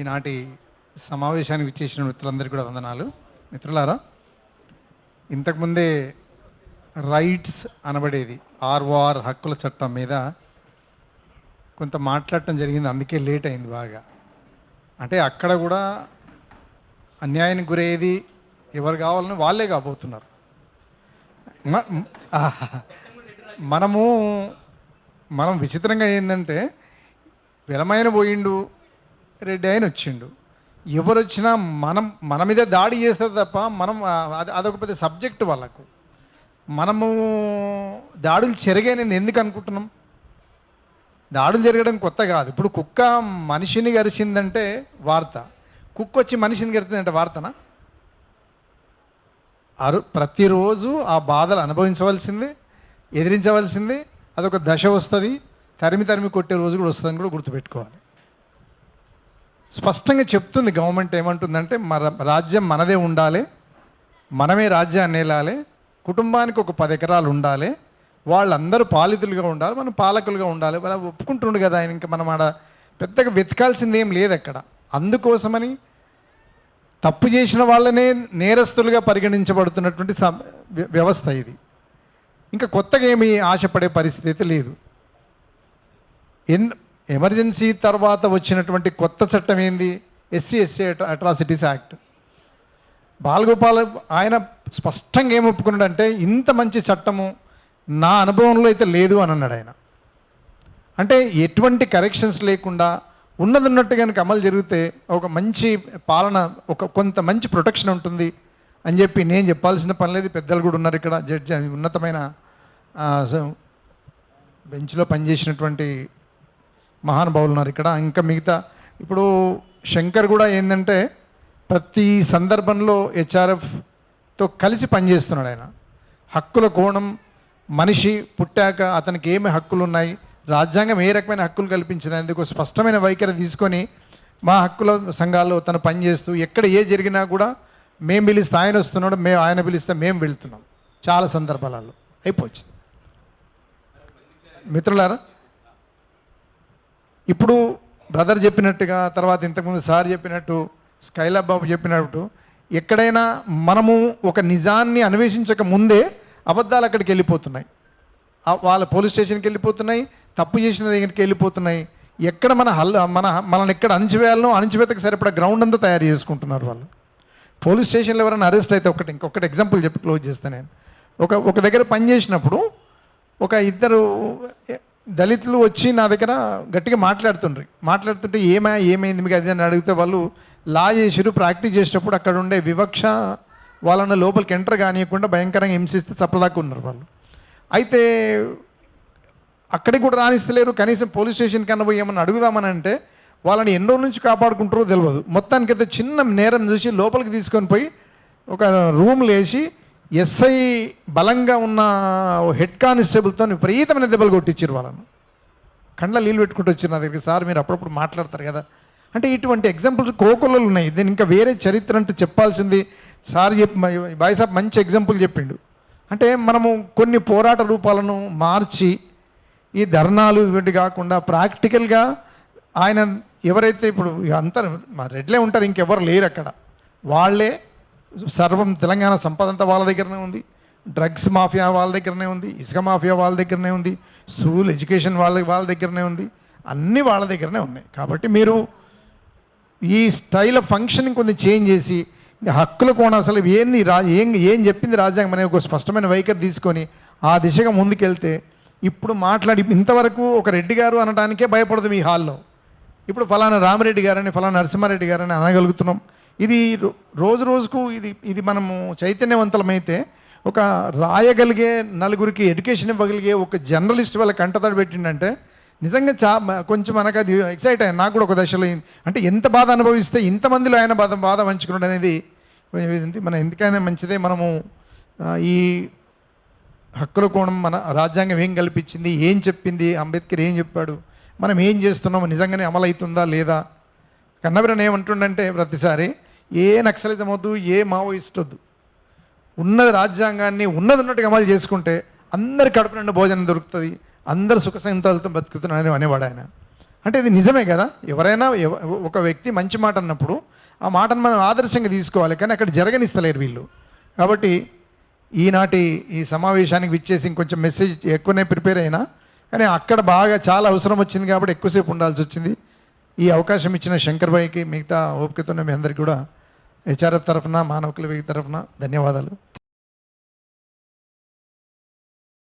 ఈనాటి సమావేశానికి విచ్చేసిన మిత్రులందరికీ కూడా వందనాలు. మిత్రులారా, ఇంతకుముందే రైట్స్ అనబడేది ఆర్ఓఆర్ హక్కుల చట్టం మీద కొంత మాట్లాడటం జరిగింది. అందుకే లేట్ అయింది బాగా. అంటే అక్కడ కూడా అన్యాయానికి గురయ్యేది ఎవరు కావాలని వాళ్ళే కాబోతున్నారు. మనం విచిత్రంగా ఏంటంటే, విలమైన పోయిండు, రెడ్డి ఆయన వచ్చిండు, ఎవరు వచ్చినా మన మీద దాడి చేస్తారు తప్ప అదొక పెద్ద సబ్జెక్ట్ వాళ్ళకు. మనము దాడులు చెరిగాయని ఎందుకు అనుకుంటున్నాం? దాడులు జరగడం కొత్త కాదు. ఇప్పుడు కుక్క మనిషిని గరిచిందంటే వార్త, కుక్క వచ్చి మనిషిని గరిచిందంటే వార్తనా? ప్రతిరోజు ఆ బాధలు అనుభవించవలసిందే, ఎదిరించవలసిందే. అదొక దశ వస్తుంది, తరిమి కొట్టే రోజు కూడా వస్తుందని కూడా గుర్తుపెట్టుకోవాలి. స్పష్టంగా చెప్తుంది గవర్నమెంట్. ఏమంటుందంటే, రాజ్యం మనదే ఉండాలి, మనమే రాజ్యాన్ని ఏలాలి, కుటుంబానికి ఒక 10 ఎకరాలు ఉండాలి, వాళ్ళందరూ పాలితులుగా ఉండాలి, మనం పాలకులుగా ఉండాలి. వాళ్ళ ఒప్పుకుంటుండు కదా ఆయన. ఇంకా మనం ఆడ పెద్దగా వెతకాల్సింది ఏం లేదు అక్కడ. అందుకోసమని తప్పు చేసిన వాళ్ళనే నేరస్తులుగా పరిగణించబడుతున్నటువంటి వ్యవస్థ ఇది. ఇంకా కొత్తగా ఏమీ ఆశపడే పరిస్థితి అయితే లేదు. ఎమర్జెన్సీ తర్వాత వచ్చినటువంటి కొత్త చట్టం ఏంది? SC atrocities act. బాలగోపాల్ ఆయన స్పష్టంగా ఏం ఒప్పుకున్నాడంటే, ఇంత మంచి చట్టము నా అనుభవంలో అయితే లేదు అని అన్నాడు ఆయన. అంటే ఎటువంటి కరెక్షన్స్ లేకుండా ఉన్నట్టు కనుక అమలు జరిగితే ఒక మంచి పాలన, కొంత మంచి ప్రొటెక్షన్ ఉంటుంది అని చెప్పి నేను చెప్పాల్సిన పని లేదు. పెద్దలు కూడా ఉన్నారు ఇక్కడ, జడ్జి, ఉన్నతమైన బెంచ్లో పనిచేసినటువంటి మహానుభావులు ఉన్నారు ఇక్కడ. ఇంకా మిగతా ఇప్పుడు శంకర్ కూడా ఏంటంటే, ప్రతి సందర్భంలో హెచ్ఆర్ఎఫ్తో కలిసి పనిచేస్తున్నాడు ఆయన. హక్కుల కోణం, మనిషి పుట్టాక అతనికి ఏమి హక్కులు ఉన్నాయి, రాజ్యాంగం ఏ రకమైన హక్కులు కల్పించింది, అందుకు స్పష్టమైన వైఖరి తీసుకొని మా హక్కుల సంఘాల్లో తను పనిచేస్తూ, ఎక్కడ ఏ జరిగినా కూడా మేము పిలిస్తే ఆయన వస్తున్నాడు, ఆయన పిలిస్తే మేము వెళ్తున్నాం. చాలా సందర్భాలలో అయిపోయింది. మిత్రులారా, ఇప్పుడు బ్రదర్ చెప్పినట్టుగా, తర్వాత ఇంతకుముందు సార్ చెప్పినట్టు, స్కైలాబ్ బాబు చెప్పినట్టు, ఎక్కడైనా మనము ఒక నిజాన్ని అన్వేషించక ముందే అబద్ధాలు అక్కడికి వెళ్ళిపోతున్నాయి. వాళ్ళ పోలీస్ స్టేషన్కి వెళ్ళిపోతున్నాయి, తప్పు చేసిన దగ్గరికి వెళ్ళిపోతున్నాయి. ఎక్కడ మనల్ని ఎక్కడ అణిచివేతకు సరిపడా గ్రౌండ్ అంతా తయారు చేసుకుంటున్నారు వాళ్ళు. పోలీస్ స్టేషన్లో ఎవరైనా అరెస్ట్ అయితే, ఇంకొకటి ఎగ్జాంపుల్ చెప్పి క్లోజ్ చేస్తాను నేను. ఒక దగ్గర పనిచేసినప్పుడు ఒక ఇద్దరు దళితులు వచ్చి నా దగ్గర గట్టిగా మాట్లాడుతుంటే ఏమైంది మీకు అది అని అడిగితే, వాళ్ళు లా చేసిరు, ప్రాక్టీస్ చేసేటప్పుడు అక్కడ ఉండే వివక్ష వాళ్ళని లోపలికి ఎంటర్ కానియకుండా భయంకరంగా హింసిస్తే చప్పదాకా ఉన్నారు వాళ్ళు. అయితే అక్కడికి కూడా రాణిస్తలేరు. కనీసం పోలీస్ స్టేషన్ కన్నా పోయి ఏమన్నా అడుగుదామని అంటే, వాళ్ళని ఎన్నో నుంచి కాపాడుకుంటారో తెలియదు. మొత్తానికైతే చిన్న నేరం చూసి లోపలికి తీసుకొని పోయి ఒక రూమ్లో వేసి ఎస్ఐ బలంగా ఉన్న హెడ్ కానిస్టేబుల్తో విపరీతమైన దెబ్బలు కొట్టించారు వాళ్ళను. కండ్ల నీళ్ళు పెట్టుకుంటూ వచ్చారు నా దగ్గరికి. సార్ మీరు అప్పుడప్పుడు మాట్లాడతారు కదా అంటే, ఇటువంటి ఎగ్జాంపుల్స్ కోకొల్లలు ఉన్నాయి. దీని ఇంకా వేరే చరిత్ర అంటే చెప్పాల్సింది. సార్ బాయ్ సాబ్ మంచి ఎగ్జాంపుల్ చెప్పిండు. అంటే మనము కొన్ని పోరాట రూపాలను మార్చి, ఈ ధర్నాలు ఇటువంటి కాకుండా ప్రాక్టికల్గా ఆయన ఎవరైతే ఇప్పుడు అంతా మా రెడ్లే ఉంటారు, ఇంకెవరు లేరు అక్కడ. వాళ్ళే సర్వం, తెలంగాణ సంపద అంతా వాళ్ళ దగ్గరనే ఉంది, డ్రగ్స్ మాఫియా వాళ్ళ దగ్గరనే ఉంది, ఇసుక మాఫియా వాళ్ళ దగ్గరనే ఉంది, స్కూల్ ఎడ్యుకేషన్ వాళ్ళ దగ్గరనే ఉంది, అన్నీ వాళ్ళ దగ్గరనే ఉన్నాయి. కాబట్టి మీరు ఈ స్టైల్ ఆఫ్ ఫంక్షనింగ్ కొంచెం చేంజ్ చేసి, హక్కుల కోణం అసలు ఏం చెప్పింది రాజ్యాంగం అనే ఒక స్పష్టమైన వైఖరి తీసుకొని ఆ దిశగా ముందుకెళ్తే, ఇప్పుడు ఇంతవరకు ఒక రెడ్డి గారు అనడానికే భయపడదు ఈ హాల్లో. ఇప్పుడు ఫలానా రామిరెడ్డి గారని, ఫలానా నరసింహారెడ్డి గారని అనగలుగుతున్నాం. ఇది రోజుకు ఇది మనము చైతన్యవంతులమైతే, ఒక రాయగలిగే, నలుగురికి ఎడ్యుకేషన్ ఇవ్వగలిగే ఒక జర్నలిస్ట్ వాళ్ళ కంటతడి పెట్టిండంటే నిజంగా కొంచెం మనకు అది ఎక్సైట్ అయ్యాను. నాకు కూడా ఒక దశలో అంటే ఎంత బాధ అనుభవిస్తే ఇంతమందిలో ఆయన బాధ పంచుకున్నాడు అనేది మన ఎందుకైనా మంచిదే. మనము ఈ హక్కుల కోణం, మన రాజ్యాంగం ఏం కల్పించింది, ఏం చెప్పింది, అంబేద్కర్ ఏం చెప్పాడు, మనం ఏం చేస్తున్నాము, నిజంగానే అమలవుతుందా లేదా. కన్నబిరన్ ఏమంటుండంటే, ప్రతిసారి ఏ నక్సలిజం వద్దు, ఏ మావోయిస్ట్ వద్దు, ఉన్నది రాజ్యాంగాన్ని ఉన్నట్టుగా అమలు చేసుకుంటే అందరి కడుపు నిండా భోజనం దొరుకుతుంది, అందరు సుఖ సంతాలతో బతుకుతున్నారని అనేవాడు ఆయన. అంటే ఇది నిజమే కదా. ఎవరైనా ఒక వ్యక్తి మంచి మాట అన్నప్పుడు ఆ మాటను మనం ఆదర్శంగా తీసుకోవాలి, కానీ అక్కడ జరగనిస్తలేరు వీళ్ళు. కాబట్టి ఈనాటి ఈ సమావేశానికి విచ్చేసి ఇంకొంచెం మెసేజ్ ఎక్కువనే ప్రిపేర్ అయినా, కానీ అక్కడ బాగా చాలా అవసరం వచ్చింది కాబట్టి ఎక్కువసేపు ఉండాల్సి వచ్చింది. ఈ అవకాశం ఇచ్చిన శంకర్ భాయ్కి, మిగతా ఓపికతో మీ అందరికీ కూడా హెచ్ఆర్ఎఫ్ తరఫున, మానవకుల తరఫున ధన్యవాదాలు.